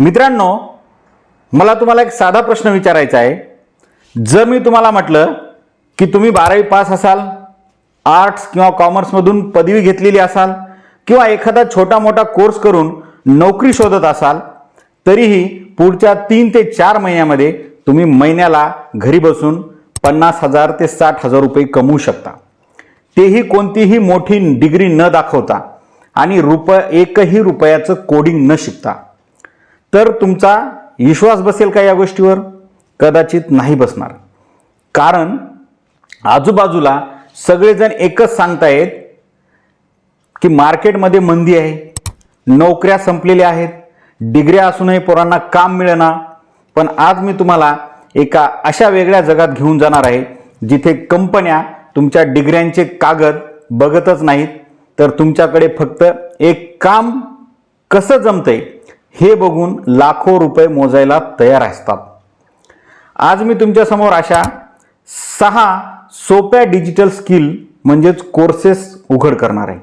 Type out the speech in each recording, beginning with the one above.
मित्रांनो, मला तुम्हाला एक साधा प्रश्न विचारायचा आहे। जर मी तुम्हाला म्हटलं की तुम्ही 12वी पास असाल, आर्ट्स किंवा कॉमर्स मधून पदवी घेतलेली असाल किंवा एखादा छोटा मोठा कोर्स करून नोकरी शोधत असाल, तरीही पुढच्या 3 ते 4 महिन्यामध्ये तुम्ही महिन्याला घरी बसून 50,000 ते 60,000 रुपये कमवू शकता, तेही कोणतीही मोठी डिग्री न दाखवता आणि एकही रुपयाचं कोडिंग न शिकता। तर तुमचा विश्वास बसेल का या गोष्टीवर? कदाचित नाही बसणार। कारण आजूबाजूला सगळेजण एकच सांगतायत की मार्केटमध्ये मंदी आहे, नोकऱ्या संपलेल्या आहेत, डिग्र्या असूनही पोरांना काम मिळेना। पण आज मी तुम्हाला एका अशा वेगळ्या जगात घेऊन जाणार आहे जिथे कंपन्या तुमच्या डिग्र्यांचे कागद बघतच नाहीत, तर तुमच्याकडे फक्त एक काम कसं जमतंय हे बघून लाखो रुपये मोजायला तयार असतात। आज मी तुमच्या समोर अशा 6 सोप्या डिजिटल स्किल म्हणजेच कोर्सेस उघड करणार आहे,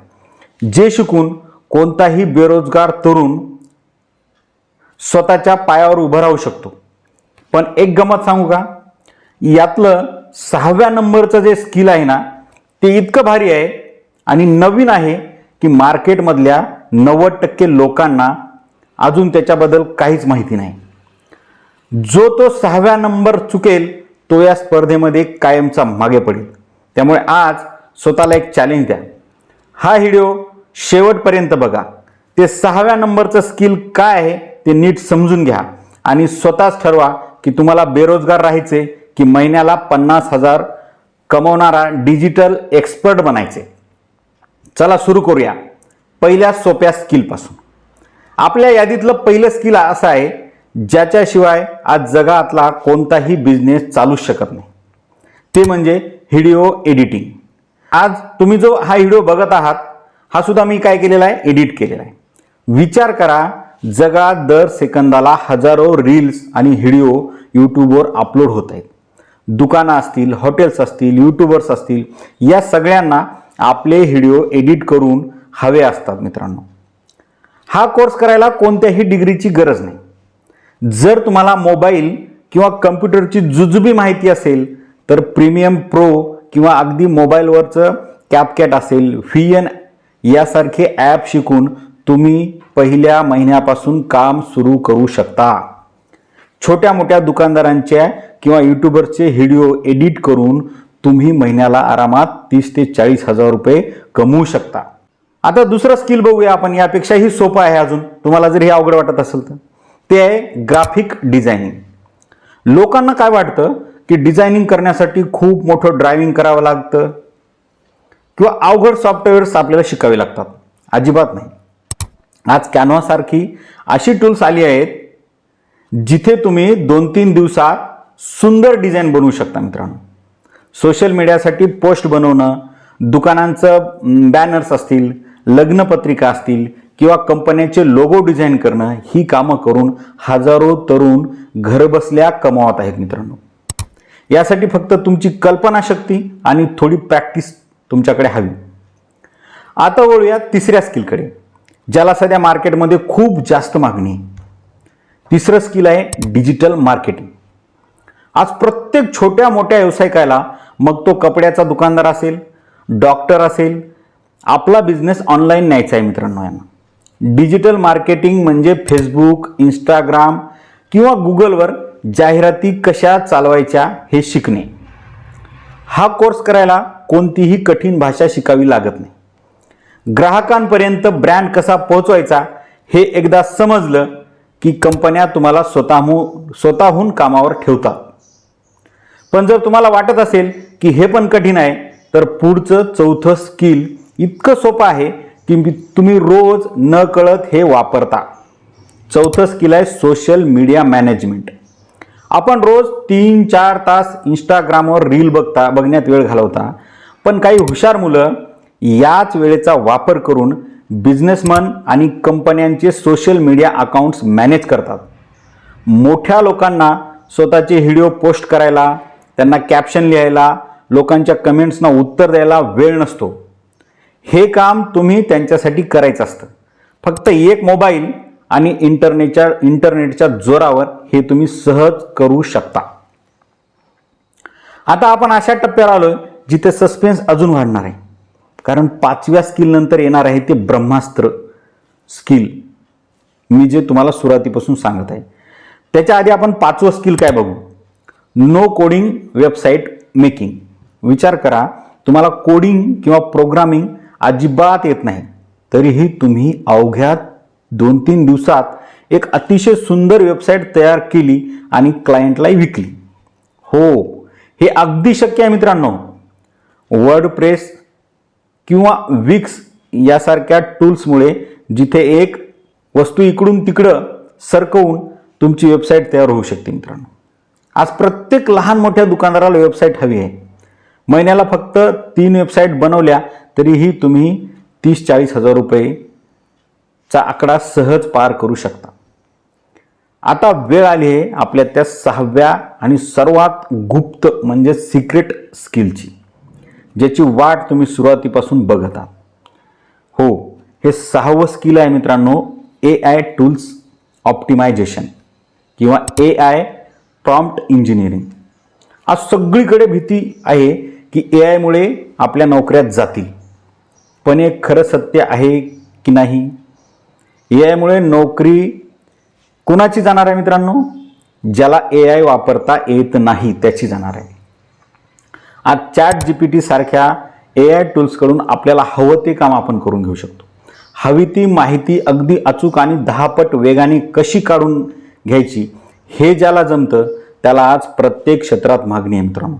जे शिकून कोणताही बेरोजगार तरुण स्वतःच्या पायावर उभं राहू शकतो। पण एक गमत सांगू का? यातलं 6व्या नंबरचं जे स्किल आहे ना, ते इतकं भारी आहे आणि नवीन आहे की मार्केटमधल्या 90% लोकांना अजून त्याच्याबद्दल काहीच माहिती नाही। जो तो 6व्या नंबर चुकेल तो या स्पर्धेमध्ये कायमचा मागे पडेल। त्यामुळे आज स्वतःला एक चॅलेंज द्या। हा व्हिडिओ शेवटपर्यंत बघा, ते 6व्या नंबरचं स्किल काय आहे ते नीट समजून घ्या आणि स्वतःच ठरवा की तुम्हाला बेरोजगार राहायचे की महिन्याला 50,000 कमवणारा डिजिटल एक्सपर्ट बनायचे। चला सुरू करूया पहिल्या सोप्या स्किल पासून। आपल्या यादीतलं पहिलं स्किल असं आहे ज्याच्याशिवाय आज जगातला कोणताही बिझनेस चालूच शकत नाही, ते म्हणजे व्हिडिओ एडिटिंग। आज तुम्ही जो हा व्हिडिओ बघत आहात हा सुद्धा मी काय केलेला आहे, एडिट केलेला आहे। विचार करा, जगात दर सेकंदाला हजारो रील्स आणि व्हिडिओ यूट्यूबवर अपलोड होत आहेत। दुकानं असतील, हॉटेल्स असतील, यूट्यूबर्स असतील, या सगळ्यांना आपले व्हिडिओ एडिट करून हवे असतात। मित्रांनो, हा कोर्स करायला कोणत्याही डिग्रीची गरज नाही। जर तुम्हाला मोबाईल किंवा कम्प्युटरची जुजबी माहिती असेल तर प्रीमियम प्रो किंवा अगदी मोबाईलवरचं कॅपकॅट असेल, VN यासारखे ॲप शिकून तुम्ही पहिल्या महिन्यापासून काम सुरू करू शकता। छोट्या मोठ्या दुकानदारांच्या किंवा यूट्यूबर्सचे व्हिडिओ एडिट करून तुम्ही महिन्याला आरामात 30 ते 40,000 रुपये कमवू शकता। आता दुसरं स्किल बघूया आपण, यापेक्षाही सोपं आहे अजून, तुम्हाला जर हे अवघड वाटत असेल तर। ते आहे ग्राफिक डिझायनिंग। लोकांना काय वाटतं की डिझायनिंग करण्यासाठी खूप मोठं ड्रायव्हिंग करावं लागतं किंवा अवघड सॉफ्टवेअर्स आपल्याला शिकावे लागतात। अजिबात नाही। आज कॅनव्हा सारखी अशी टूल्स आली आहेत जिथे तुम्ही 2-3 दिवसात सुंदर डिझाईन बनवू शकता। मित्रांनो, सोशल मीडियासाठी पोस्ट बनवणं, दुकानांचं बॅनर्स असतील, लग्नपत्रिका असतील किंवा कंपन्यांचे लोगो डिझाईन करणं, ही कामं करून हजारो तरुण घरबसल्या कमावत आहेत। मित्रांनो, यासाठी फक्त तुमची कल्पनाशक्ती आणि थोडी प्रॅक्टिस तुमच्याकडे हवी। आता वळूया तिसऱ्या स्किलकडे, ज्याला सध्या मार्केटमध्ये खूप जास्त मागणी आहे। तिसरं स्किल आहे डिजिटल मार्केटिंग। आज प्रत्येक छोट्या मोठ्या व्यावसायिकाला, मग तो कपड्याचा दुकानदार असेल, डॉक्टर असेल, आपला बिझनेस ऑनलाईन न्यायचा आहे। मित्रांनो, यांना डिजिटल मार्केटिंग म्हणजे फेसबुक, इंस्टाग्राम किंवा गुगलवर जाहिराती कशा चालवायच्या हे शिकणे। हा कोर्स करायला कोणतीही कठीण भाषा शिकावी लागत नाही। ग्राहकांपर्यंत ब्रँड कसा पोहोचवायचा हे एकदा समजलं की कंपन्या तुम्हाला स्वतःहून कामावर ठेवतात। पण जर तुम्हाला वाटत असेल की हे पण कठीण आहे, तर पुढचं चौथं स्किल इतकं सोपं आहे की तुम्ही रोज न कळत हे वापरता। चौथं स्किल आहे सोशल मीडिया मॅनेजमेंट। आपण रोज 3-4 तास इंस्टाग्रामवर रील बघण्यात वेळ घालवता, पण काही हुशार मुलं याच वेळेचा वापर करून बिझनेसमन आणि कंपन्यांचे सोशल मीडिया अकाउंट्स मॅनेज करतात। मोठ्या लोकांना स्वतःचे व्हिडिओ पोस्ट करायला, त्यांना कॅप्शन लिहायला, लोकांच्या कमेंट्सना उत्तर द्यायला वेळ नसतो। हे काम तुम्ही त्यांच्यासाठी करायचं असतं। फक्त एक मोबाईल आणि इंटरनेटच्या जोरावर हे तुम्ही सहज करू शकता. आता आपण अशा टप्प्यावर आलोय जिथे सस्पेन्स अजून वाढणार आहे, कारण 5व्या स्किल नंतर येणार आहे ते ब्रह्मास्त्र स्किल, मी जे तुम्हाला सुरुवातीपासून सांगत आहे. त्याच्या आधी आपण 5वं स्किल काय बघू. No coding website making. विचार करा, तुम्हाला कोडिंग किंवा प्रोग्रामिंग अजिबात येत नाही, तरीही तुम्ही अवघ्या 2-3 दिवसात एक अतिशय सुंदर वेबसाईट तयार केली आणि क्लायंटला विकली. हो, हे अगदी शक्य आहे मित्रांनो. वर्डप्रेस किंवा विक्स यासारख्या टूल्समुळे जिथे एक वस्तू इकडून तिकडं सरकवून तुमची वेबसाईट तयार होऊ शकते मित्रांनो. आज प्रत्येक लहान मोठ्या दुकानदाराला वेबसाईट हवी आहे. महिन्याला फक्त 3 वेबसाईट बनवल्या तरीही तुम्ही 30-40 हजार रुपयेचा आकडा सहज पार करू शकता. आता वेळ आली आहे आपल्या त्या 6व्या आणि सर्वात गुप्त म्हणजे सिक्रेट स्किलची, ज्याची वाट तुम्ही सुरुवातीपासून बघत आहात. हो, हे 6वं स्किल आहे मित्रांनो, AI टूल्स ऑप्टिमायझेशन किंवा AI प्रॉम्प्ट इंजिनिअरिंग. आज सगळीकडे भीती आहे की AI मुळे आपल्या नोकऱ्या जातील, पण हे खरं सत्य आहे की नाही? AI मुळे नोकरी कोणाची जाणार आहे मित्रांनो? ज्याला AI वापरता येत नाही त्याची जाणार आहे. आज ChatGPT सारख्या AI टूल्सकडून आपल्याला हवं ते काम आपण करून घेऊ शकतो. हवी ती माहिती अगदी अचूक आणि 10 पट वेगाने कशी काढून घ्यायची हे ज्याला जमतं त्याला आज प्रत्येक क्षेत्रात मागणी आहे मित्रांनो.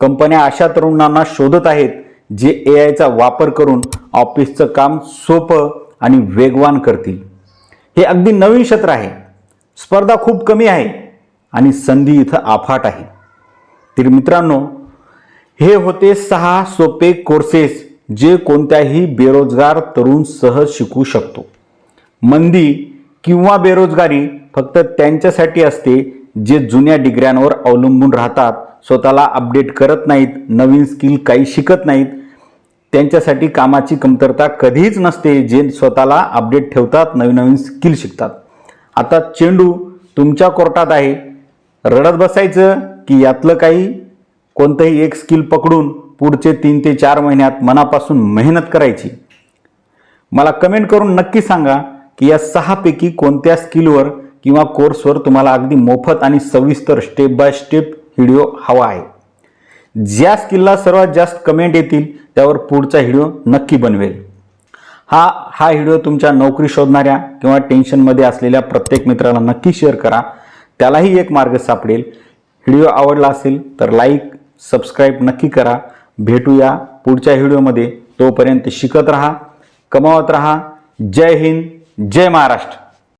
कंपन्या अशा तरुणांना शोधत आहेत जे AIचा वापर करून ऑफिसचं काम सोपं आणि वेगवान करतील. हे अगदी नवीन क्षेत्र आहे, स्पर्धा खूप कमी आहे आणि संधी इथं अफाट आहे. तर मित्रांनो, हे होते 6 सोपे कोर्सेस जे कोणत्याही बेरोजगार तरुण सहज शिकू शकतो. मंदी किंवा बेरोजगारी फक्त त्यांच्यासाठी असते जे जुन्या डिग्र्यांवर अवलंबून राहतात, स्वतःला अपडेट करत नाहीत, नवीन स्किल काही शिकत नाहीत. त्यांच्यासाठी कामाची कमतरता कधीच नसते जे स्वतःला अपडेट ठेवतात, नवीन स्किल शिकतात. आता चेंडू तुमच्या कोर्टात आहे. रडत बसायचं की यातलं काही कोणतंही एक स्किल पकडून पुढचे 3 ते 4 महिन्यात मनापासून मेहनत करायची? मला कमेंट करून नक्की सांगा की या 6 पैकी कोणत्या स्किलवर किंवा कोर्सवर तुम्हाला अगदी मोफत आणि सविस्तर स्टेप बाय स्टेप व्हिडिओ हवा आहे. ज्या स्किलला सर्वात जास्त कमेंट येतील त्यावर पुढचा व्हिडिओ नक्की बनवेल. हा व्हिडिओ तुमच्या नोकरी शोधणाऱ्या किंवा टेन्शनमध्ये असलेल्या प्रत्येक मित्राला नक्की शेअर करा, त्यालाही एक मार्ग सापडेल. व्हिडिओ आवडला असेल तर लाईक सबस्क्राईब नक्की करा. भेटूया पुढच्या व्हिडिओमध्ये. तोपर्यंत शिकत राहा, कमावत राहा. जय हिंद, जय महाराष्ट्र.